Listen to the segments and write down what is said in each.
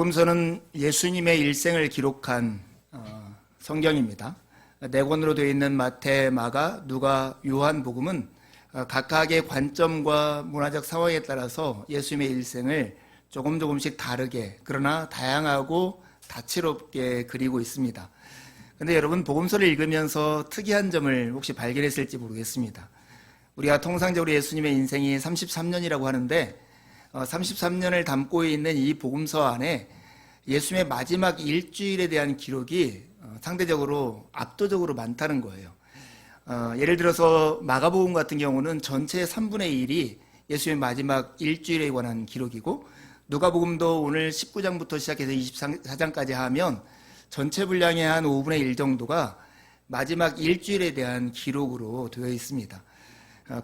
복음서는 예수님의 일생을 기록한 성경입니다. 네 권으로 되어 있는 마태, 마가, 누가, 요한복음은 각각의 관점과 문화적 상황에 따라서 예수님의 일생을 조금씩 다르게, 그러나 다양하고 다채롭게 그리고 있습니다. 그런데 여러분, 복음서를 읽으면서 특이한 점을 혹시 발견했을지 모르겠습니다. 우리가 통상적으로 예수님의 인생이 33년이라고 하는데 33년을 담고 있는 이 복음서 안에 예수님의 마지막 일주일에 대한 기록이 상대적으로 압도적으로 많다는 거예요. 예를 들어서 마가복음 같은 경우는 전체의 3분의 1이 예수님의 마지막 일주일에 관한 기록이고, 누가복음도 오늘 19장부터 시작해서 24장까지 하면 전체 분량의 한 5분의 1 정도가 마지막 일주일에 대한 기록으로 되어 있습니다.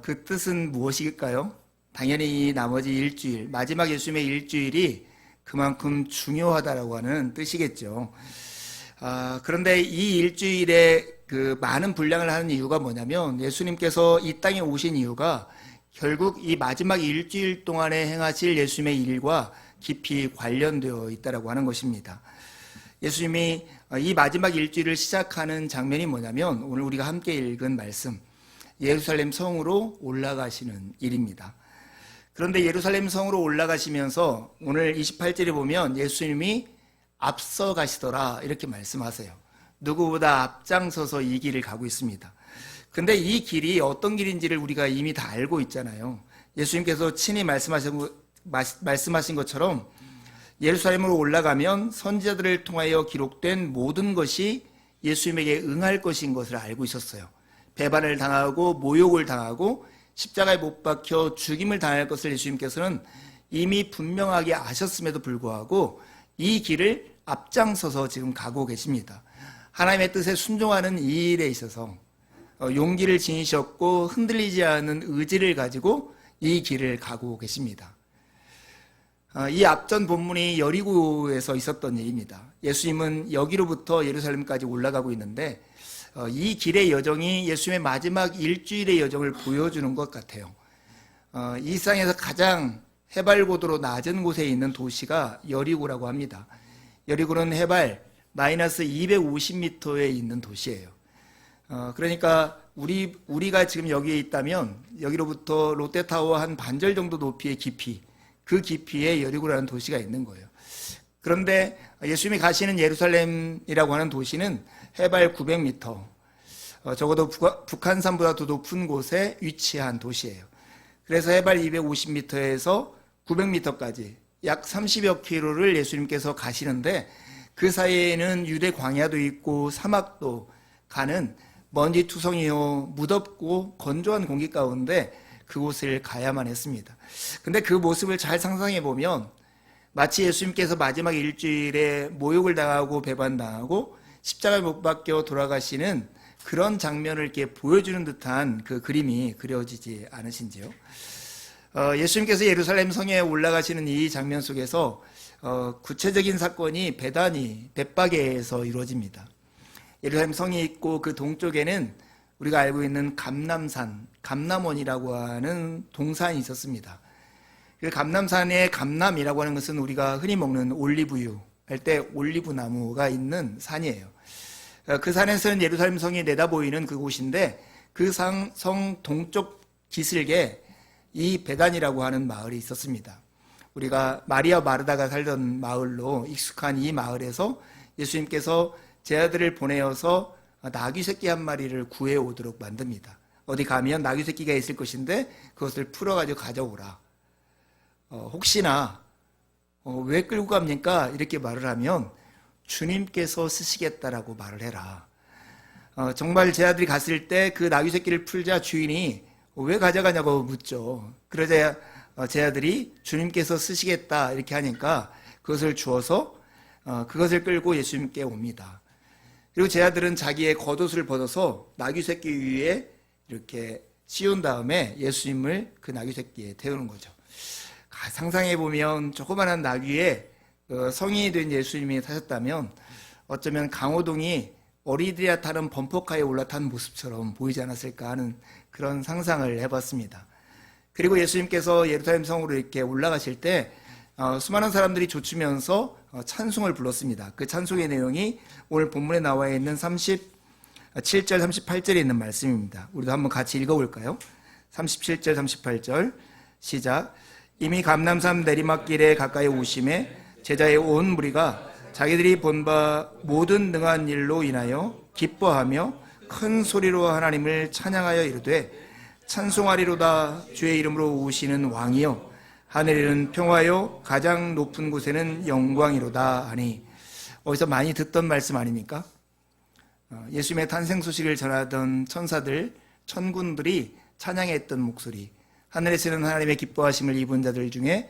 그 뜻은 무엇일까요? 당연히 이 나머지 일주일, 마지막 예수님의 일주일이 그만큼 중요하다라고 하는 뜻이겠죠. 그런데 이 일주일에 그 많은 분량을 하는 이유가 뭐냐면, 예수님께서 이 땅에 오신 이유가 결국 이 마지막 일주일 동안에 행하실 예수님의 일과 깊이 관련되어 있다라고 하는 것입니다. 예수님이 이 마지막 일주일을 시작하는 장면이 뭐냐면, 오늘 우리가 함께 읽은 말씀, 예루살렘 성으로 올라가시는 일입니다. 그런데 예루살렘 성으로 올라가시면서 오늘 28절에 보면 예수님이 앞서 가시더라 이렇게 말씀하세요. 누구보다 앞장서서 이 길을 가고 있습니다. 근데 이 길이 어떤 길인지를 우리가 이미 다 알고 있잖아요. 예수님께서 친히 말씀하신 것처럼 예루살렘으로 올라가면 선지자들을 통하여 기록된 모든 것이 예수님에게 응할 것인 것을 알고 있었어요. 배반을 당하고 모욕을 당하고 십자가에 못 박혀 죽임을 당할 것을 예수님께서는 이미 분명하게 아셨음에도 불구하고 이 길을 앞장서서 지금 가고 계십니다. 하나님의 뜻에 순종하는 이 일에 있어서 용기를 지니셨고 흔들리지 않은 의지를 가지고 이 길을 가고 계십니다. 이 앞전 본문이 여리고에서 있었던 일입니다. 예수님은 여기로부터 예루살렘까지 올라가고 있는데 이 길의 여정이 예수님의 마지막 일주일의 여정을 보여주는 것 같아요. 이 세상에서 가장 해발 고도로 낮은 곳에 있는 도시가 여리고라고 합니다. 여리고는 해발 마이너스 250m에 있는 도시예요. 그러니까 우리가 지금 여기에 있다면 여기로부터 롯데타워 한 반절 정도 높이의 깊이, 그 깊이에 여리고라는 도시가 있는 거예요. 그런데 예수님이 가시는 예루살렘이라고 하는 도시는 해발 900m, 적어도 북한산보다 더 높은 곳에 위치한 도시예요. 그래서 해발 250m에서 900m까지 약 30여 킬로를 예수님께서 가시는데, 그 사이에는 유대 광야도 있고 사막도 가는 먼지투성이요 무덥고 건조한 공기 가운데 그곳을 가야만 했습니다. 근데 그 모습을 잘 상상해 보면 마치 예수님께서 마지막 일주일에 모욕을 당하고 배반당하고 십자가에 못 박혀 돌아가시는 그런 장면을 이렇게 보여주는 듯한 그 그림이 그려지지 않으신지요? 예수님께서 예루살렘 성에 올라가시는 이 장면 속에서 구체적인 사건이 벳바게에서 이루어집니다. 예루살렘 성이 있고 그 동쪽에는 우리가 알고 있는 감람산, 감람원이라고 하는 동산이 있었습니다. 그 감람산의 감람이라고 하는 것은 우리가 흔히 먹는 올리브유 할 때 올리브 나무가 있는 산이에요. 그 산에서는 예루살렘 성이 내다보이는 그곳인데, 그 성 동쪽 기슭에 이 베단이라고 하는 마을이 있었습니다. 우리가 마리아 마르다가 살던 마을로 익숙한 이 마을에서 예수님께서 제 아들을 보내어서 나귀 새끼 한 마리를 구해 오도록 만듭니다. 어디 가면 나귀 새끼가 있을 것인데 그것을 풀어가지고 가져오라. 혹시나 왜 끌고 갑니까? 이렇게 말을 하면 주님께서 쓰시겠다라고 말을 해라. 정말 제 아들이 갔을 때 그 나귀 새끼를 풀자 주인이 왜 가져가냐고 묻죠. 그러자 제 아들이 주님께서 쓰시겠다 이렇게 하니까 그것을 주어서 그것을 끌고 예수님께 옵니다. 그리고 제 아들은 자기의 겉옷을 벗어서 나귀 새끼 위에 이렇게 씌운 다음에 예수님을 그 나귀 새끼에 태우는 거죠. 상상해 보면 조그마한 나귀에 성인이 된 예수님이 타셨다면 어쩌면 강호동이 어린이들이 타는 범퍼카에 올라탄 모습처럼 보이지 않았을까 하는 그런 상상을 해봤습니다. 그리고 예수님께서 예루살렘 성으로 이렇게 올라가실 때 수많은 사람들이 좇으면서 찬송을 불렀습니다. 그 찬송의 내용이 오늘 본문에 나와 있는 37절 38절에 있는 말씀입니다. 우리도 한번 같이 읽어볼까요? 37절 38절 시작. 이미 감람산 내리막길에 가까이 오심에 제자의 온 무리가 자기들이 본 바 모든 능한 일로 인하여 기뻐하며 큰 소리로 하나님을 찬양하여 이르되 찬송하리로다. 주의 이름으로 오시는 왕이여 하늘에는 평화요 가장 높은 곳에는 영광이로다 하니. 어디서 많이 듣던 말씀 아닙니까? 예수님의 탄생 소식을 전하던 천사들, 천군들이 찬양했던 목소리, 하늘에서는 하나님의 기뻐하심을 입은 자들 중에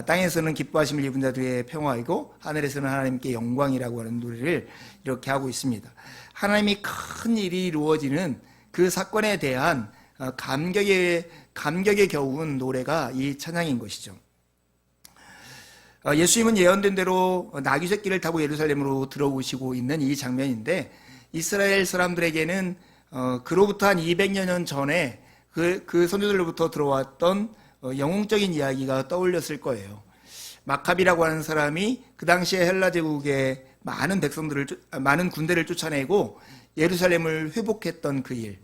땅에서는 기뻐하심을 입은 자들의 평화이고 하늘에서는 하나님께 영광이라고 하는 노래를 이렇게 하고 있습니다. 하나님이 큰 일이 이루어지는 그 사건에 대한 감격에 겨운 노래가 이 찬양인 것이죠. 예수님은 예언된 대로 나귀 새끼를 타고 예루살렘으로 들어오시고 있는 이 장면인데, 이스라엘 사람들에게는 그로부터 한 200여 년 전에 그 선조들로부터 들어왔던 영웅적인 이야기가 떠올렸을 거예요. 마카비라고 하는 사람이 그 당시에 헬라 제국의 많은 군대를 쫓아내고 예루살렘을 회복했던 그 일.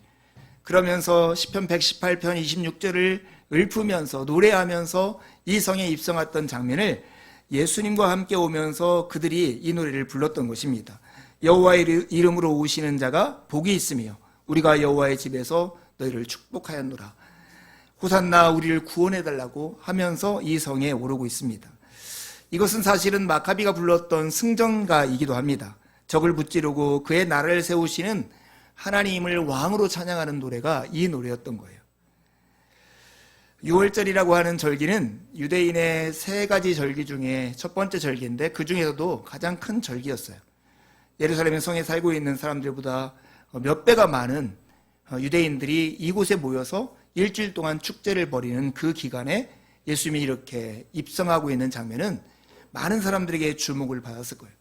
그러면서 시편 118편 26절을 읊으면서 노래하면서 이 성에 입성했던 장면을 예수님과 함께 오면서 그들이 이 노래를 불렀던 것입니다. 여호와의 이름으로 오시는 자가 복이 있으며 우리가 여호와의 집에서 너희를 축복하였노라. 호산나 우리를 구원해달라고 하면서 이 성에 오르고 있습니다. 이것은 사실은 마카비가 불렀던 승전가이기도 합니다. 적을 무찌르고 그의 나라를 세우시는 하나님을 왕으로 찬양하는 노래가 이 노래였던 거예요. 6월절이라고 하는 절기는 유대인의 세 가지 절기 중에 첫 번째 절기인데 그 중에서도 가장 큰 절기였어요. 예루살렘 성에 살고 있는 사람들보다 몇 배가 많은 유대인들이 이곳에 모여서 일주일 동안 축제를 벌이는 그 기간에 예수님이 이렇게 입성하고 있는 장면은 많은 사람들에게 주목을 받았을 거예요.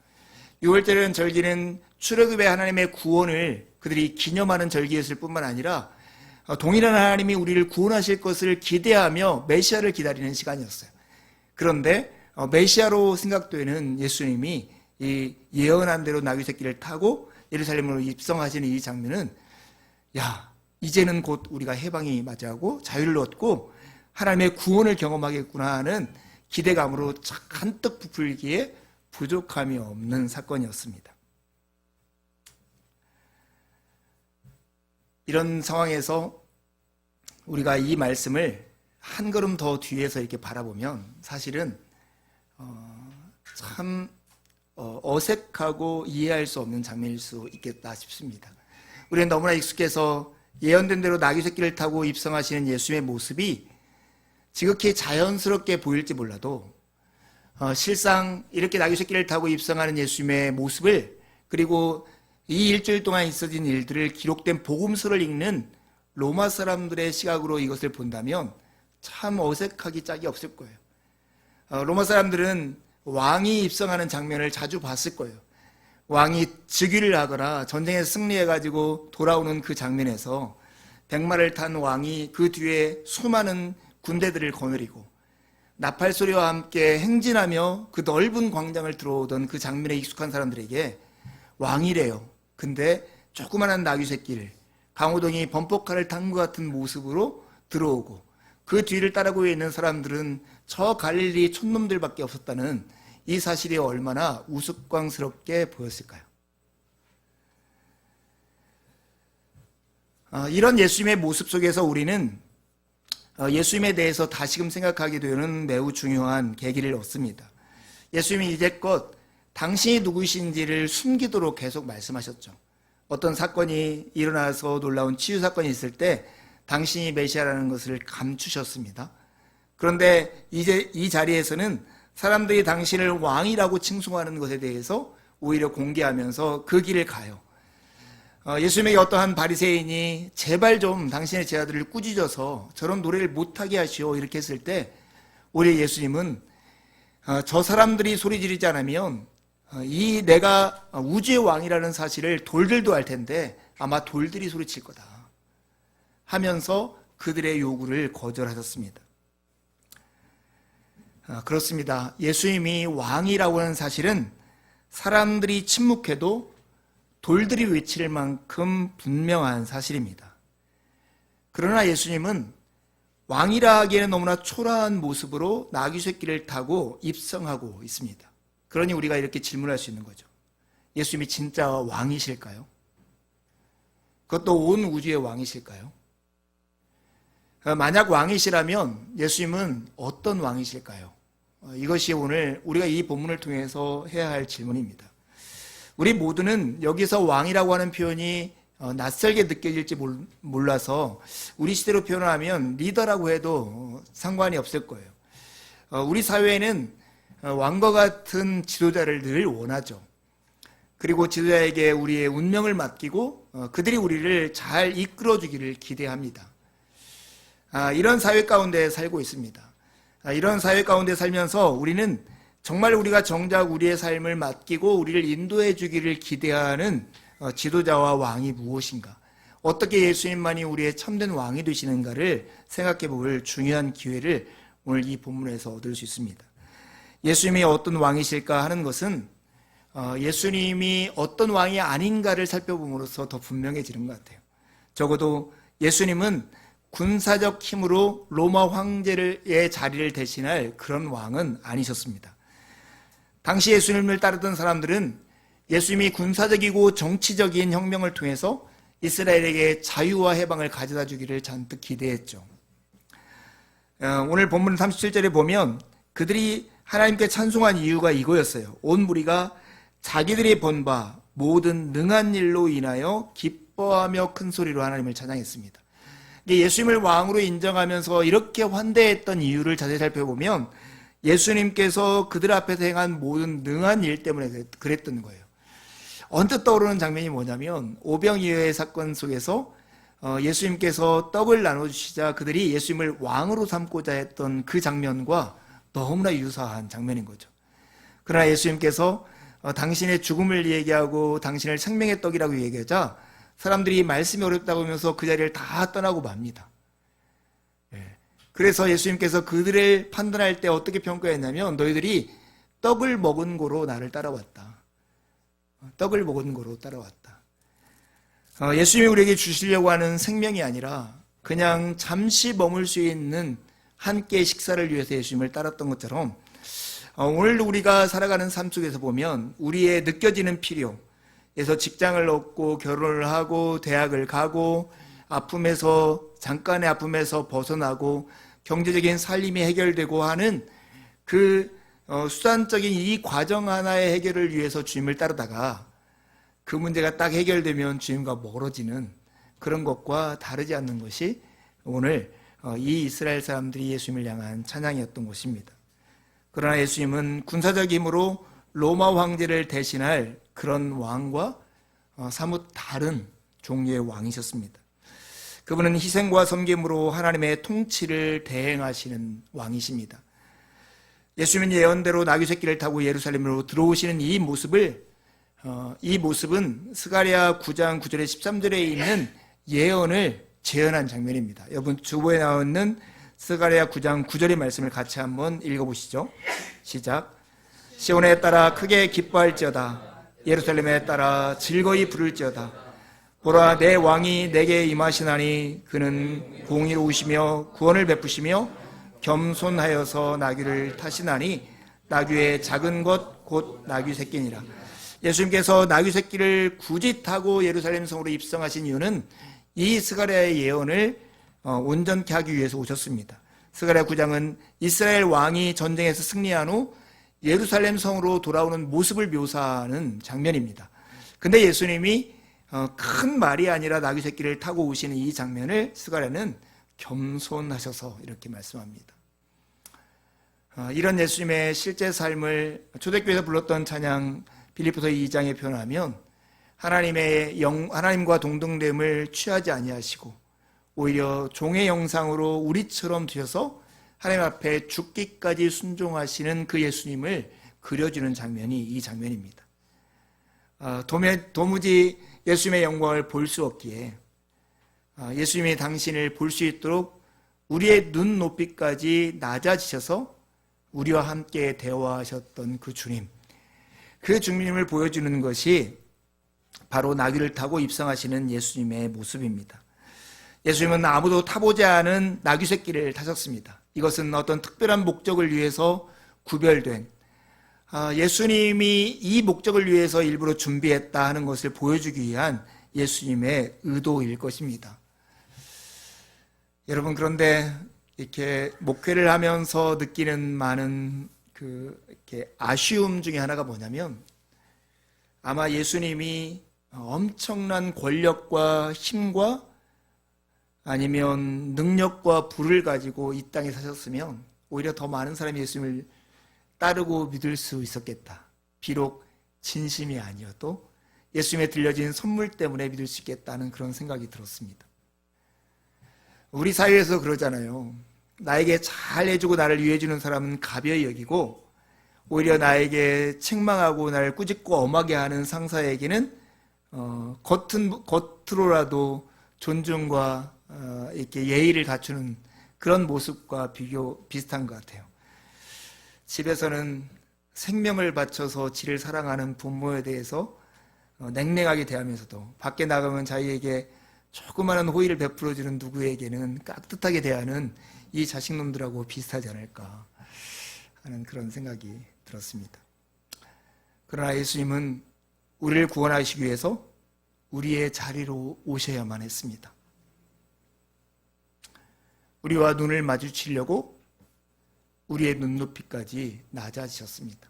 6월절 절기는 출애굽의 하나님의 구원을 그들이 기념하는 절기였을 뿐만 아니라 동일한 하나님이 우리를 구원하실 것을 기대하며 메시아를 기다리는 시간이었어요. 그런데 메시아로 생각되는 예수님이 이 예언한 대로 나귀 새끼를 타고 예루살렘으로 입성하시는 이 장면은, 이제는 곧 우리가 해방이 맞이하고 자유를 얻고 하나님의 구원을 경험하겠구나 하는 기대감으로 한뜩 부풀기에 부족함이 없는 사건이었습니다. 이런 상황에서 우리가 이 말씀을 한 걸음 더 뒤에서 이렇게 바라보면 사실은 참 어색하고 이해할 수 없는 장면일 수 있겠다 싶습니다. 우리는 너무나 익숙해서 예언된 대로 나귀 새끼를 타고 입성하시는 예수님의 모습이 지극히 자연스럽게 보일지 몰라도 실상 이렇게 나귀 새끼를 타고 입성하는 예수님의 모습을, 그리고 이 일주일 동안 있어진 일들을 기록된 복음서를 읽는 로마 사람들의 시각으로 이것을 본다면 참 어색하기 짝이 없을 거예요. 로마 사람들은 왕이 입성하는 장면을 자주 봤을 거예요. 왕이 즉위를 하거나 전쟁에 승리해가지고 돌아오는 그 장면에서 백마를 탄 왕이 그 뒤에 수많은 군대들을 거느리고 나팔 소리와 함께 행진하며 그 넓은 광장을 들어오던 그 장면에 익숙한 사람들에게 왕이래요. 근데 조그만한 나귀 새끼를 강호동이 범퍼카를 탄 것 같은 모습으로 들어오고 그 뒤를 따르고 있는 사람들은 저 갈릴리 촌놈들밖에 없었다는 이 사실이 얼마나 우스꽝스럽게 보였을까요? 이런 예수님의 모습 속에서 우리는 예수님에 대해서 다시금 생각하게 되는 매우 중요한 계기를 얻습니다. 예수님이 이제껏 당신이 누구신지를 숨기도록 계속 말씀하셨죠. 어떤 사건이 일어나서 놀라운 치유 사건이 있을 때 당신이 메시아라는 것을 감추셨습니다. 그런데 이제 이 자리에서는 사람들이 당신을 왕이라고 칭송하는 것에 대해서 오히려 공개하면서 그 길을 가요. 예수님에게 어떠한 바리새인이 제발 좀 당신의 제자들을 꾸짖어서 저런 노래를 못하게 하시오 이렇게 했을 때 우리 예수님은 저 사람들이 소리 지르지 않으면 이 내가 우주의 왕이라는 사실을 돌들도 알 텐데 아마 돌들이 소리칠 거다 하면서 그들의 요구를 거절하셨습니다. 그렇습니다. 예수님이 왕이라고 하는 사실은 사람들이 침묵해도 돌들이 외칠 만큼 분명한 사실입니다. 그러나 예수님은 왕이라 하기에는 너무나 초라한 모습으로 나귀 새끼를 타고 입성하고 있습니다. 그러니 우리가 이렇게 질문할 수 있는 거죠. 예수님이 진짜 왕이실까요? 그것도 온 우주의 왕이실까요? 만약 왕이시라면 예수님은 어떤 왕이실까요? 이것이 오늘 우리가 이 본문을 통해서 해야 할 질문입니다. 우리 모두는 여기서 왕이라고 하는 표현이 낯설게 느껴질지 몰라서 우리 시대로 표현하면 리더라고 해도 상관이 없을 거예요. 우리 사회에는 왕과 같은 지도자를 늘 원하죠. 그리고 지도자에게 우리의 운명을 맡기고 그들이 우리를 잘 이끌어주기를 기대합니다. 이런 사회 가운데 살고 있습니다. 이런 사회 가운데 살면서 우리는 정말 우리가 정작 우리의 삶을 맡기고 우리를 인도해 주기를 기대하는 지도자와 왕이 무엇인가, 어떻게 예수님만이 우리의 참된 왕이 되시는가를 생각해 볼 중요한 기회를 오늘 이 본문에서 얻을 수 있습니다. 예수님이 어떤 왕이실까 하는 것은 예수님이 어떤 왕이 아닌가를 살펴봄으로써 더 분명해지는 것 같아요. 적어도 예수님은 군사적 힘으로 로마 황제의 자리를 대신할 그런 왕은 아니셨습니다. 당시 예수님을 따르던 사람들은 예수님이 군사적이고 정치적인 혁명을 통해서 이스라엘에게 자유와 해방을 가져다 주기를 잔뜩 기대했죠. 오늘 본문 37절에 보면 그들이 하나님께 찬송한 이유가 이거였어요. 온 무리가 자기들이 본 바 모든 능한 일로 인하여 기뻐하며 큰 소리로 하나님을 찬양했습니다. 예수님을 왕으로 인정하면서 이렇게 환대했던 이유를 자세히 살펴보면 예수님께서 그들 앞에서 행한 모든 능한 일 때문에 그랬던 거예요. 언뜻 떠오르는 장면이 뭐냐면 오병이어의 사건 속에서 예수님께서 떡을 나눠주시자 그들이 예수님을 왕으로 삼고자 했던 그 장면과 너무나 유사한 장면인 거죠. 그러나 예수님께서 당신의 죽음을 얘기하고 당신을 생명의 떡이라고 얘기하자 사람들이 말씀이 어렵다고 하면서 그 자리를 다 떠나고 맙니다. 그래서 예수님께서 그들을 판단할 때 어떻게 평가했냐면 너희들이 떡을 먹은 고로 나를 따라왔다. 떡을 먹은 고로 따라왔다. 예수님이 우리에게 주시려고 하는 생명이 아니라 그냥 잠시 머물 수 있는 한 끼의 식사를 위해서 예수님을 따랐던 것처럼 오늘 우리가 살아가는 삶 속에서 보면 우리의 느껴지는 필요에서 직장을 얻고 결혼을 하고 대학을 가고 아픔에서 잠깐의 아픔에서 벗어나고 경제적인 살림이 해결되고 하는 그 수단적인 이 과정 하나의 해결을 위해서 주님을 따르다가 그 문제가 딱 해결되면 주님과 멀어지는 그런 것과 다르지 않는 것이 오늘 이 이스라엘 사람들이 예수님을 향한 찬양이었던 것입니다. 그러나 예수님은 군사적 힘으로 로마 황제를 대신할 그런 왕과 사뭇 다른 종류의 왕이셨습니다. 그분은 희생과 섬김으로 하나님의 통치를 대행하시는 왕이십니다. 예수님은 예언대로 나귀 새끼를 타고 예루살렘으로 들어오시는 이 모습은 스가랴 9장 9절에 13절에 있는 예언을 재현한 장면입니다. 여러분 주보에 나와 있는 스가랴 9장 9절의 말씀을 같이 한번 읽어보시죠. 시작. 시온에 따라 크게 기뻐할지어다. 예루살렘에 따라 즐거이 부를지어다. 보라, 내 왕이 내게 임하시나니 그는 공의로우시며 구원을 베푸시며 겸손하여서 나귀를 타시나니 나귀의 작은 것 곧 나귀 새끼니라. 예수님께서 나귀 새끼를 굳이 타고 예루살렘 성으로 입성하신 이유는 이 스가랴의 예언을 온전케 하기 위해서 오셨습니다. 스가랴 9장은 이스라엘 왕이 전쟁에서 승리한 후 예루살렘 성으로 돌아오는 모습을 묘사하는 장면입니다. 근데 예수님이 큰 말이 아니라 나귀 새끼를 타고 오시는 이 장면을 스가랴는 겸손하셔서 이렇게 말씀합니다. 이런 예수님의 실제 삶을 초대교회에서 불렀던 찬양 빌립보서 2장에 표현하면 하나님과 동등됨을 취하지 아니하시고 오히려 종의 형상으로 우리처럼 되셔서 하나님 앞에 죽기까지 순종하시는 그 예수님을 그려주는 장면이 이 장면입니다. 도무지 예수님의 영광을 볼 수 없기에 예수님이 당신을 볼 수 있도록 우리의 눈 높이까지 낮아지셔서 우리와 함께 대화하셨던 그 주님, 그 주님을 보여주는 것이 바로 나귀를 타고 입성하시는 예수님의 모습입니다. 예수님은 아무도 타보지 않은 나귀 새끼를 타셨습니다. 이것은 어떤 특별한 목적을 위해서 구별된, 예수님이 이 목적을 위해서 일부러 준비했다 하는 것을 보여주기 위한 예수님의 의도일 것입니다. 여러분, 그런데 이렇게 목회를 하면서 느끼는 많은 이렇게 아쉬움 중에 하나가 뭐냐면, 아마 예수님이 엄청난 권력과 힘과 아니면 능력과 부를 가지고 이 땅에 사셨으면 오히려 더 많은 사람이 예수님을 따르고 믿을 수 있었겠다. 비록 진심이 아니어도 예수님에 들려진 선물 때문에 믿을 수 있겠다는 그런 생각이 들었습니다. 우리 사회에서 그러잖아요. 나에게 잘 해주고 나를 위해주는 사람은 가벼이 여기고, 오히려 나에게 책망하고 나를 꾸짖고 엄하게 하는 상사에게는 겉으로라도 존중과 이렇게 예의를 갖추는 그런 모습과 비슷한 것 같아요. 집에서는 생명을 바쳐서 지를 사랑하는 부모에 대해서 냉랭하게 대하면서도, 밖에 나가면 자기에게 조그마한 호의를 베풀어주는 누구에게는 깍듯하게 대하는 이 자식놈들하고 비슷하지 않을까 하는 그런 생각이 들었습니다. 그러나 예수님은 우리를 구원하시기 위해서 우리의 자리로 오셔야만 했습니다. 우리와 눈을 마주치려고 우리의 눈높이까지 낮아지셨습니다.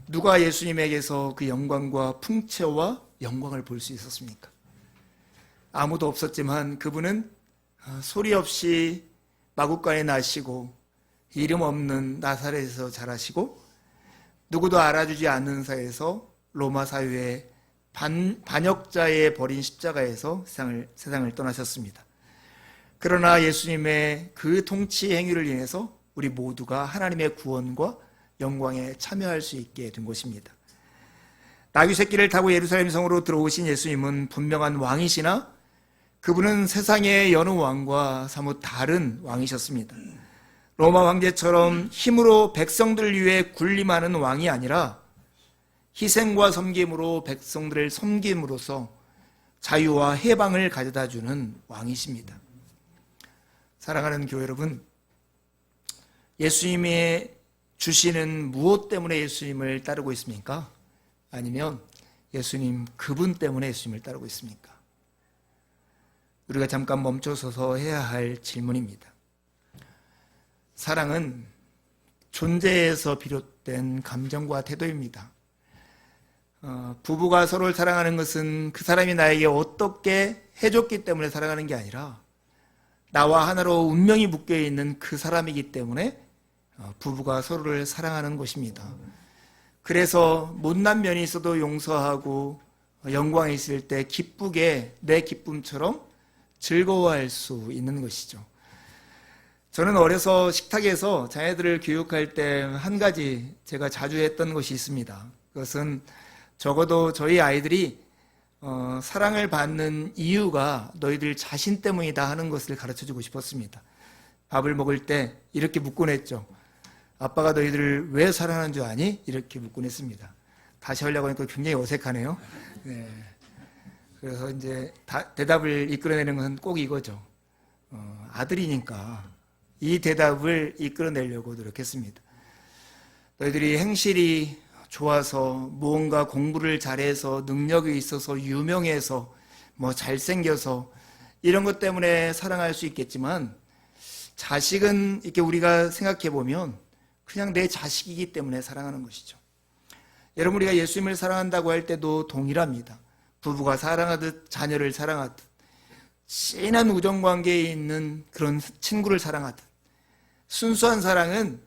누가 예수님에게서 그 영광과 풍채와 영광을 볼 수 있었습니까? 아무도 없었지만 그분은 소리 없이 마구간에 나시고 이름 없는 나사렛에서 자라시고 누구도 알아주지 않는 사이에서 로마 사회의 반역자의 버린 십자가에서 세상을 떠나셨습니다. 그러나 예수님의 그 통치 행위를 인해서 우리 모두가 하나님의 구원과 영광에 참여할 수 있게 된 것입니다. 나귀 새끼를 타고 예루살렘 성으로 들어오신 예수님은 분명한 왕이시나 그분은 세상의 여느 왕과 사뭇 다른 왕이셨습니다. 로마 황제처럼 힘으로 백성들 위해 군림하는 왕이 아니라 희생과 섬김으로 백성들을 섬김으로써 자유와 해방을 가져다 주는 왕이십니다. 사랑하는 교회 여러분, 예수님이 주시는 무엇 때문에 예수님을 따르고 있습니까? 아니면 예수님 그분 때문에 예수님을 따르고 있습니까? 우리가 잠깐 멈춰서서 해야 할 질문입니다. 사랑은 존재에서 비롯된 감정과 태도입니다. 부부가 서로를 사랑하는 것은 그 사람이 나에게 어떻게 해줬기 때문에 사랑하는 게 아니라 나와 하나로 운명이 묶여있는 그 사람이기 때문에 부부가 서로를 사랑하는 것입니다. 그래서 못난 면이 있어도 용서하고 영광이 있을 때 기쁘게 내 기쁨처럼 즐거워할 수 있는 것이죠. 저는 어려서 식탁에서 자녀들을 교육할 때 한 가지 제가 자주 했던 것이 있습니다. 그것은 적어도 저희 아이들이 사랑을 받는 이유가 너희들 자신 때문이다 하는 것을 가르쳐주고 싶었습니다. 밥을 먹을 때 이렇게 묻곤 했죠. 아빠가 너희들을 왜 사랑하는 줄 아니? 이렇게 묻곤 했습니다. 다시 하려고 하니까 굉장히 어색하네요. 네. 그래서 이제 대답을 이끌어내는 것은 꼭 이거죠. 아들이니까 이 대답을 이끌어내려고 노력했습니다. 너희들이 행실이 좋아서 무언가 공부를 잘해서 능력이 있어서 유명해서 잘생겨서 이런 것 때문에 사랑할 수 있겠지만 자식은 이렇게 우리가 생각해 보면 그냥 내 자식이기 때문에 사랑하는 것이죠. 여러분, 우리가 예수님을 사랑한다고 할 때도 동일합니다. 부부가 사랑하듯 자녀를 사랑하듯 진한 우정관계에 있는 그런 친구를 사랑하듯 순수한 사랑은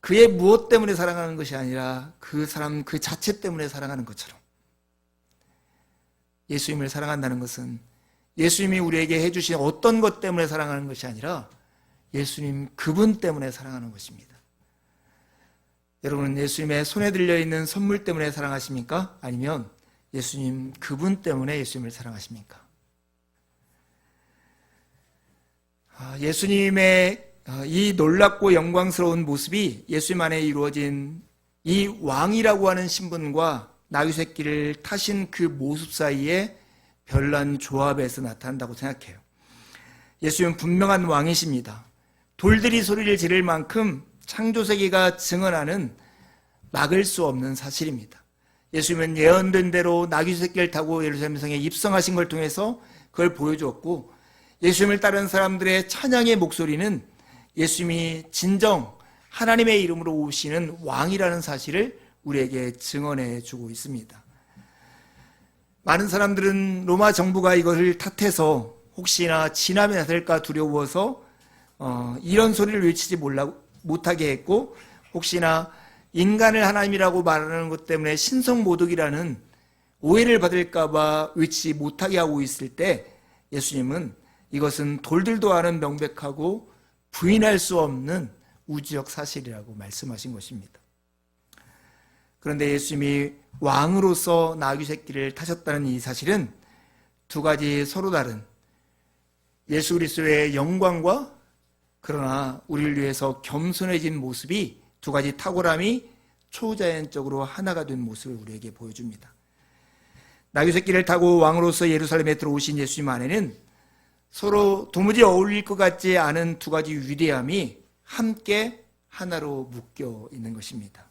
그의 무엇 때문에 사랑하는 것이 아니라 그 사람 그 자체 때문에 사랑하는 것처럼 예수님을 사랑한다는 것은 예수님이 우리에게 해주신 어떤 것 때문에 사랑하는 것이 아니라 예수님 그분 때문에 사랑하는 것입니다. 여러분은 예수님의 손에 들려있는 선물 때문에 사랑하십니까? 아니면 예수님 그분 때문에 예수님을 사랑하십니까? 예수님의 이 놀랍고 영광스러운 모습이 예수님 안에 이루어진 이 왕이라고 하는 신분과 나귀 새끼를 타신 그 모습 사이에 별난 조합에서 나타난다고 생각해요. 예수님은 분명한 왕이십니다. 돌들이 소리를 지를 만큼 창조세계가 증언하는 막을 수 없는 사실입니다. 예수님은 예언된 대로 나귀 새끼를 타고 예루살렘 성에 입성하신 걸 통해서 그걸 보여주었고, 예수님을 따르는 사람들의 찬양의 목소리는 예수님이 진정 하나님의 이름으로 오시는 왕이라는 사실을 우리에게 증언해 주고 있습니다. 많은 사람들은 로마 정부가 이것을 탓해서 혹시나 진압이 나설까 두려워서 이런 소리를 외치지 못하게 했고, 혹시나 인간을 하나님이라고 말하는 것 때문에 신성모독이라는 오해를 받을까 봐 외치지 못하게 하고 있을 때, 예수님은 이것은 돌들도 아는 명백하고 부인할 수 없는 우주적 사실이라고 말씀하신 것입니다. 그런데 예수님이 왕으로서 나귀 새끼를 타셨다는 이 사실은 두 가지 서로 다른 예수 그리스도의 영광과 그러나 우리를 위해서 겸손해진 모습이, 두 가지 탁월함이 초자연적으로 하나가 된 모습을 우리에게 보여줍니다. 나귀 새끼를 타고 왕으로서 예루살렘에 들어오신 예수님 안에는 서로 도무지 어울릴 것 같지 않은 두 가지 위대함이 함께 하나로 묶여 있는 것입니다.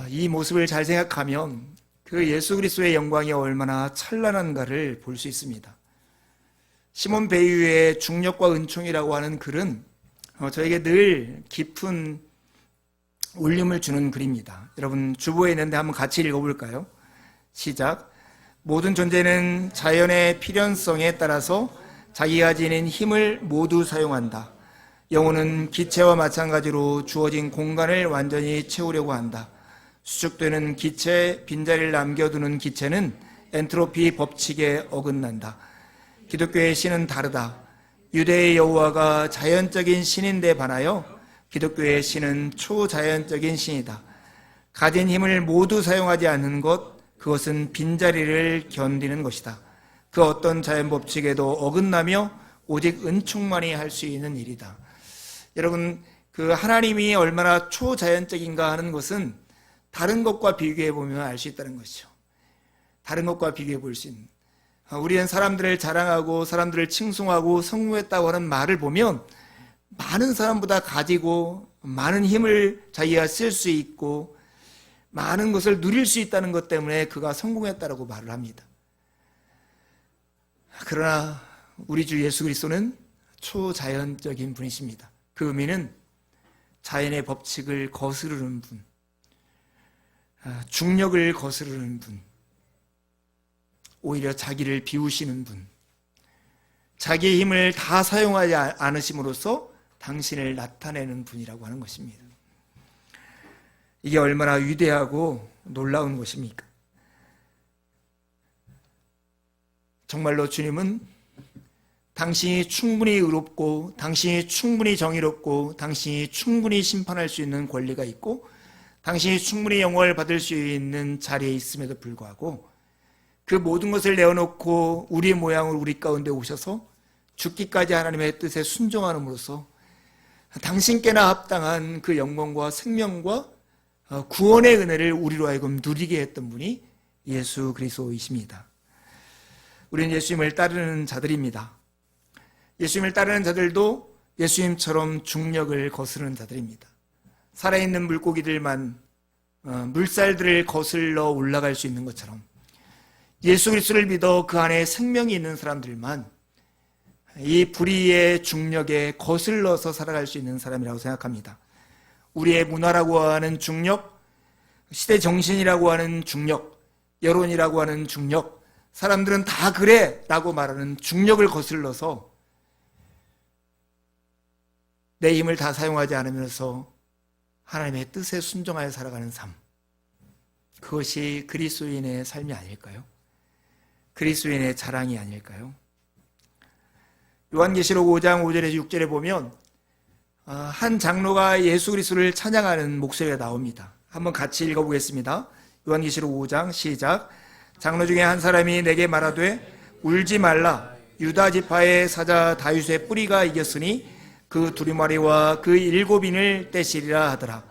이 모습을 잘 생각하면 그 예수 그리스도의 영광이 얼마나 찬란한가를 볼 수 있습니다. 시몬 베유의 중력과 은총이라고 하는 글은 저에게 늘 깊은 울림을 주는 글입니다. 여러분 주보에 있는데 한번 같이 읽어볼까요? 시작. 모든 존재는 자연의 필연성에 따라서 자기가 지닌 힘을 모두 사용한다. 영혼은 기체와 마찬가지로 주어진 공간을 완전히 채우려고 한다. 수축되는 기체, 빈자리를 남겨두는 기체는 엔트로피 법칙에 어긋난다. 기독교의 신은 다르다. 유대의 여호와가 자연적인 신인데 반하여 기독교의 신은 초자연적인 신이다. 가진 힘을 모두 사용하지 않는 것, 그것은 빈자리를 견디는 것이다. 그 어떤 자연 법칙에도 어긋나며 오직 은총만이 할 수 있는 일이다. 여러분, 그 하나님이 얼마나 초자연적인가 하는 것은 다른 것과 비교해 보면 알 수 있다는 것이죠. 다른 것과 비교해 볼 수 있는. 우리는 사람들을 자랑하고 사람들을 칭송하고 성공했다고 하는 말을 보면 많은 사람보다 가지고 많은 힘을 자기가 쓸 수 있고 많은 것을 누릴 수 있다는 것 때문에 그가 성공했다라고 말을 합니다. 그러나 우리 주 예수 그리스도는 초자연적인 분이십니다. 그 의미는 자연의 법칙을 거스르는 분, 중력을 거스르는 분, 오히려 자기를 비우시는 분, 자기의 힘을 다 사용하지 않으심으로써 당신을 나타내는 분이라고 하는 것입니다. 이게 얼마나 위대하고 놀라운 것입니까? 정말로 주님은 당신이 충분히 의롭고 당신이 충분히 정의롭고 당신이 충분히 심판할 수 있는 권리가 있고 당신이 충분히 영광을 받을 수 있는 자리에 있음에도 불구하고 그 모든 것을 내어놓고 우리의 모양으로 우리 가운데 오셔서 죽기까지 하나님의 뜻에 순종함으로써 당신께나 합당한 그 영광과 생명과 구원의 은혜를 우리로 하여금 누리게 했던 분이 예수 그리스도이십니다. 우리는 예수님을 따르는 자들입니다. 예수님을 따르는 자들도 예수님처럼 중력을 거스르는 자들입니다. 살아있는 물고기들만 물살들을 거슬러 올라갈 수 있는 것처럼 예수 그리스도를 믿어 그 안에 생명이 있는 사람들만 이 불의의 중력에 거슬러서 살아갈 수 있는 사람이라고 생각합니다. 우리의 문화라고 하는 중력, 시대 정신이라고 하는 중력, 여론이라고 하는 중력, 사람들은 다 그래 라고 말하는 중력을 거슬러서 내 힘을 다 사용하지 않으면서 하나님의 뜻에 순종하여 살아가는 삶, 그것이 그리스도인의 삶이 아닐까요? 그리스도인의 자랑이 아닐까요? 요한계시록 5장 5절에서 6절에 보면 한 장로가 예수 그리스도를 찬양하는 목소리가 나옵니다. 한번 같이 읽어보겠습니다. 요한계시록 5장 시작. 장로 중에 한 사람이 내게 말하되 울지 말라. 유다 지파의 사자 다윗의 뿌리가 이겼으니 그 두루마리와 그 7인을 떼시리라 하더라.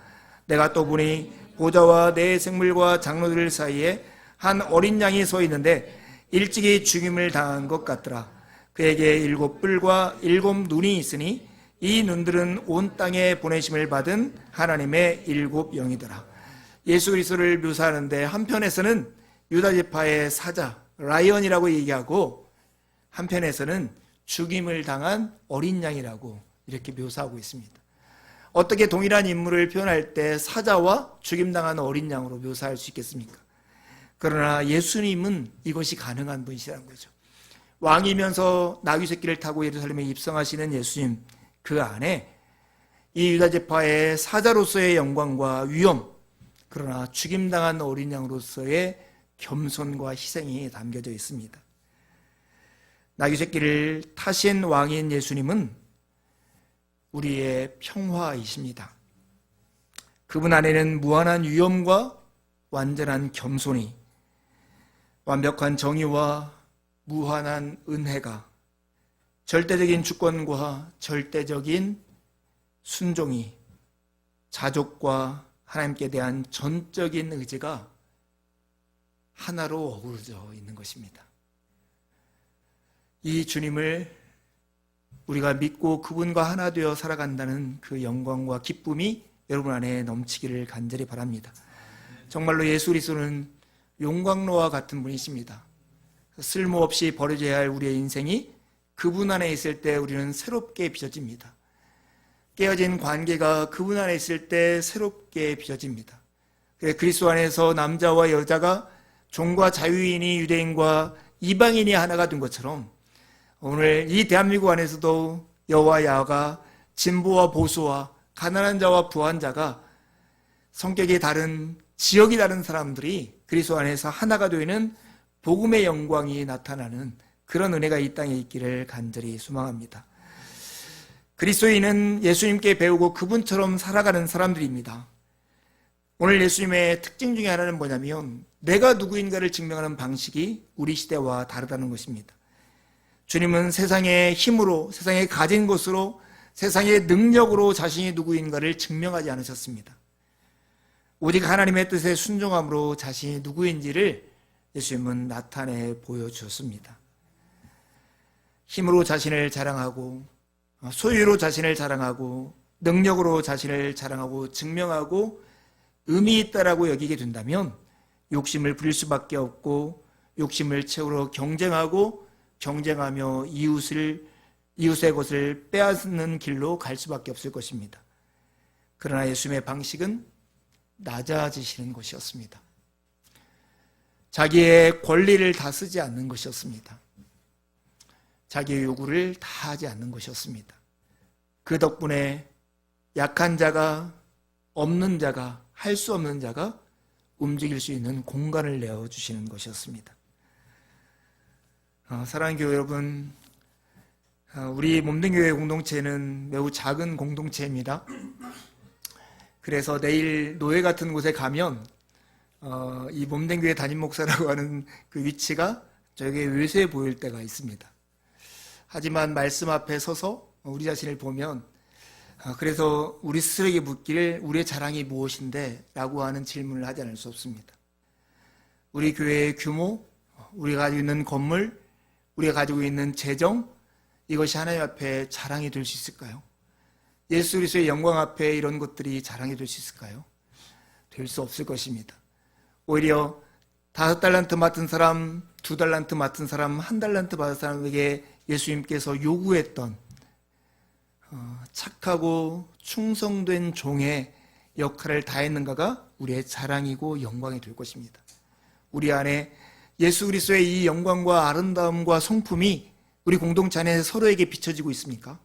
내가 또 보니 보좌와 내 생물과 장로들 사이에 한 어린 양이 서 있는데 일찍이 죽임을 당한 것 같더라. 그에게 7뿔과 7눈이 있으니 이 눈들은 온 땅에 보내심을 받은 하나님의 7영이더라. 예수 그리스도를 묘사하는데 한편에서는 유다 지파의 사자 라이언이라고 얘기하고 한편에서는 죽임을 당한 어린 양이라고 이렇게 묘사하고 있습니다. 어떻게 동일한 인물을 표현할 때 사자와 죽임당한 어린 양으로 묘사할 수 있겠습니까? 그러나 예수님은 이것이 가능한 분이시라는 거죠. 왕이면서 나귀 새끼를 타고 예루살렘에 입성하시는 예수님, 그 안에 이 유다 지파의 사자로서의 영광과 위엄, 그러나 죽임당한 어린 양으로서의 겸손과 희생이 담겨져 있습니다. 나귀 새끼를 타신 왕인 예수님은 우리의 평화이십니다. 그분 안에는 무한한 위엄과 완전한 겸손이, 완벽한 정의와 무한한 은혜가, 절대적인 주권과 절대적인 순종이, 자족과 하나님께 대한 전적인 의지가 하나로 어우러져 있는 것입니다. 이 주님을 우리가 믿고 그분과 하나 되어 살아간다는 그 영광과 기쁨이 여러분 안에 넘치기를 간절히 바랍니다. 정말로 예수 그리스도는 용광로와 같은 분이십니다. 쓸모없이 버려져야 할 우리의 인생이 그분 안에 있을 때 우리는 새롭게 빚어집니다. 깨어진 관계가 그분 안에 있을 때 새롭게 빚어집니다. 그리스도 안에서 남자와 여자가 종과 자유인이 유대인과 이방인이 하나가 된 것처럼 오늘 이 대한민국 안에서도 여와 야가, 진보와 보수와 가난한 자와 부한 자가, 성격이 다른, 지역이 다른 사람들이 그리스도 안에서 하나가 되는 복음의 영광이 나타나는 그런 은혜가 이 땅에 있기를 간절히 소망합니다. 그리스도인은 예수님께 배우고 그분처럼 살아가는 사람들입니다. 오늘 예수님의 특징 중에 하나는 뭐냐면 내가 누구인가를 증명하는 방식이 우리 시대와 다르다는 것입니다. 주님은 세상의 힘으로, 세상에 가진 것으로, 세상의 능력으로 자신이 누구인가를 증명하지 않으셨습니다. 오직 하나님의 뜻에 순종함으로 자신이 누구인지를 예수님은 나타내 보여주었습니다. 힘으로 자신을 자랑하고, 소유로 자신을 자랑하고, 능력으로 자신을 자랑하고 증명하고 의미 있다라고 여기게 된다면 욕심을 부릴 수밖에 없고, 욕심을 채우러 경쟁하며 이웃의 것을 빼앗는 길로 갈 수밖에 없을 것입니다. 그러나 예수님의 방식은 낮아지시는 것이었습니다. 자기의 권리를 다 쓰지 않는 것이었습니다. 자기의 요구를 다 하지 않는 것이었습니다. 그 덕분에 약한 자가, 없는 자가, 할 수 없는 자가 움직일 수 있는 공간을 내어주시는 것이었습니다. 사랑하는 교회 여러분, 우리 몸된교회 공동체는 매우 작은 공동체입니다. 그래서 내일 노예 같은 곳에 가면 이 몸된교회 담임 목사라고 하는 그 위치가 저에게 외세해 보일 때가 있습니다. 하지만 말씀 앞에 서서 우리 자신을 보면 그래서 우리 스스로에게 묻기를 우리의 자랑이 무엇인데? 라고 하는 질문을 하지 않을 수 없습니다. 우리 교회의 규모, 우리가 가지고 있는 건물, 우리가 가지고 있는 재정, 이것이 하나님 앞에 자랑이 될 수 있을까요? 예수 그리스도의 영광 앞에 이런 것들이 자랑이 될 수 있을까요? 될 수 없을 것입니다. 오히려 5달란트 맡은 사람, 2달란트 맡은 사람, 1달란트 받은 사람에게 예수님께서 요구했던 착하고 충성된 종의 역할을 다했는가가 우리의 자랑이고 영광이 될 것입니다. 우리 안에 예수 그리스도의 이 영광과 아름다움과 성품이 우리 공동체 안에 서로에게 비춰지고 있습니까?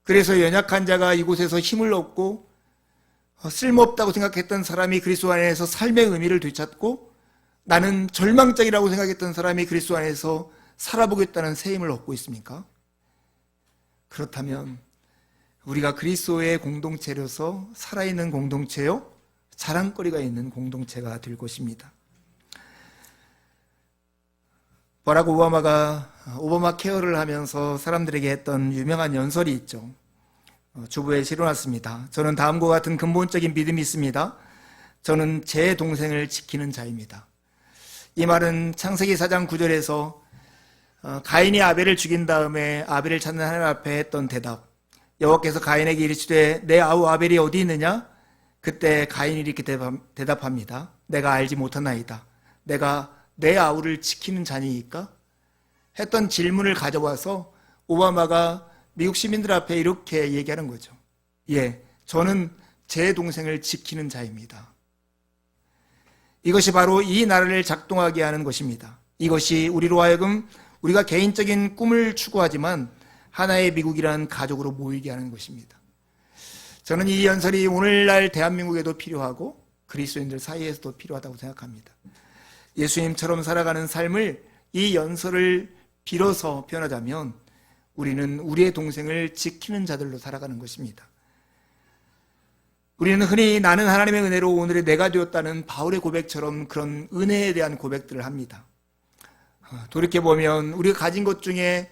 그래서 연약한 자가 이곳에서 힘을 얻고 쓸모없다고 생각했던 사람이 그리스도 안에서 삶의 의미를 되찾고, 나는 절망적이라고 생각했던 사람이 그리스도 안에서 살아보겠다는 새 힘을 얻고 있습니까? 그렇다면 우리가 그리스도의 공동체로서 살아있는 공동체요, 자랑거리가 있는 공동체가 될 것입니다. 버락 오바마가 오바마 케어를 하면서 사람들에게 했던 유명한 연설이 있죠. 주부에 실어놨습니다. 저는 다음과 같은 근본적인 믿음이 있습니다. 저는 제 동생을 지키는 자입니다. 이 말은 창세기 4장 9절에서 가인이 아벨을 죽인 다음에 아벨을 찾는 하나님 앞에 했던 대답, 여호와께서 가인에게 이르시되 내 아우 아벨이 어디 있느냐? 그때 가인이 이렇게 대답합니다. 내가 알지 못하나이다. 내가 내 아우를 지키는 자니까? 했던 질문을 가져와서 오바마가 미국 시민들 앞에 이렇게 얘기하는 거죠. 예, 저는 제 동생을 지키는 자입니다. 이것이 바로 이 나라를 작동하게 하는 것입니다. 이것이 우리로 하여금 우리가 개인적인 꿈을 추구하지만 하나의 미국이라는 가족으로 모이게 하는 것입니다. 저는 이 연설이 오늘날 대한민국에도 필요하고 그리스도인들 사이에서도 필요하다고 생각합니다. 예수님처럼 살아가는 삶을 이 연설을 빌어서 표현하자면 우리는 우리의 동생을 지키는 자들로 살아가는 것입니다. 우리는 흔히 나는 하나님의 은혜로 오늘의 내가 되었다는 바울의 고백처럼 그런 은혜에 대한 고백들을 합니다. 돌이켜보면 우리가 가진 것 중에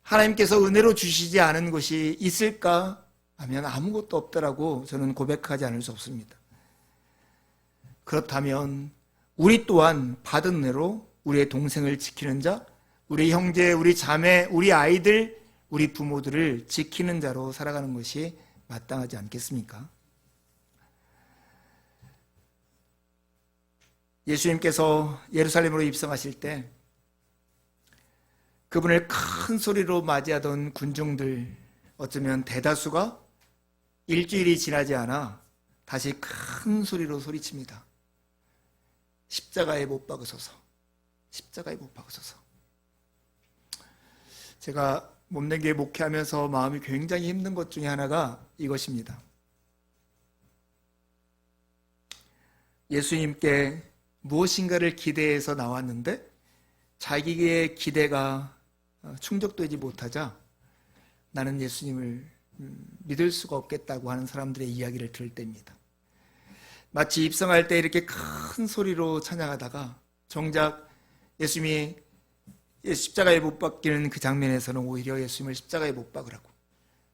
하나님께서 은혜로 주시지 않은 것이 있을까 하면 아무것도 없더라고 저는 고백하지 않을 수 없습니다. 그렇다면 우리 또한 받은 은혜로 우리의 동생을 지키는 자, 우리 형제, 우리 자매, 우리 아이들, 우리 부모들을 지키는 자로 살아가는 것이 마땅하지 않겠습니까? 예수님께서 예루살렘으로 입성하실 때 그분을 큰 소리로 맞이하던 군중들 어쩌면 대다수가 일주일이 지나지 않아 다시 큰 소리로 소리칩니다. 십자가에 못 박으소서. 십자가에 못 박으소서. 제가 몸내기에 목회하면서 마음이 굉장히 힘든 것 중에 하나가 이것입니다. 예수님께 무엇인가를 기대해서 나왔는데 자기의 기대가 충족되지 못하자 나는 예수님을 믿을 수가 없겠다고 하는 사람들의 이야기를 들을 때입니다. 마치 입성할 때 이렇게 큰 소리로 찬양하다가 정작 예수님이 십자가에 못 박히는 그 장면에서는 오히려 예수님을 십자가에 못 박으라고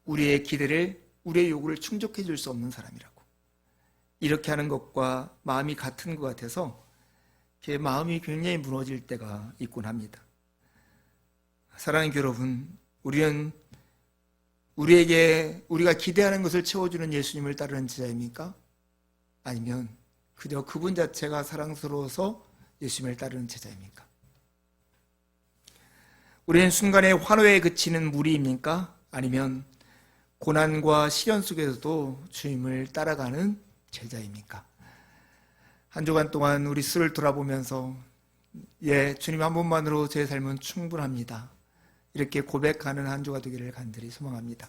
우리의 기대를, 우리의 요구를 충족해 줄 수 없는 사람이라고 이렇게 하는 것과 마음이 같은 것 같아서 제 마음이 굉장히 무너질 때가 있곤 합니다. 사랑하는 여러분, 우리는 우리가 기대하는 것을 채워주는 예수님을 따르는 제자입니까? 아니면 그저 그분 자체가 사랑스러워서 예수님을 따르는 제자입니까? 우리는 순간의 환호에 그치는 무리입니까? 아니면 고난과 시련 속에서도 주님을 따라가는 제자입니까? 한 주간 동안 우리 스스로를 돌아보면서 주님 한 분만으로 제 삶은 충분합니다. 이렇게 고백하는 한 주가 되기를 간절히 소망합니다.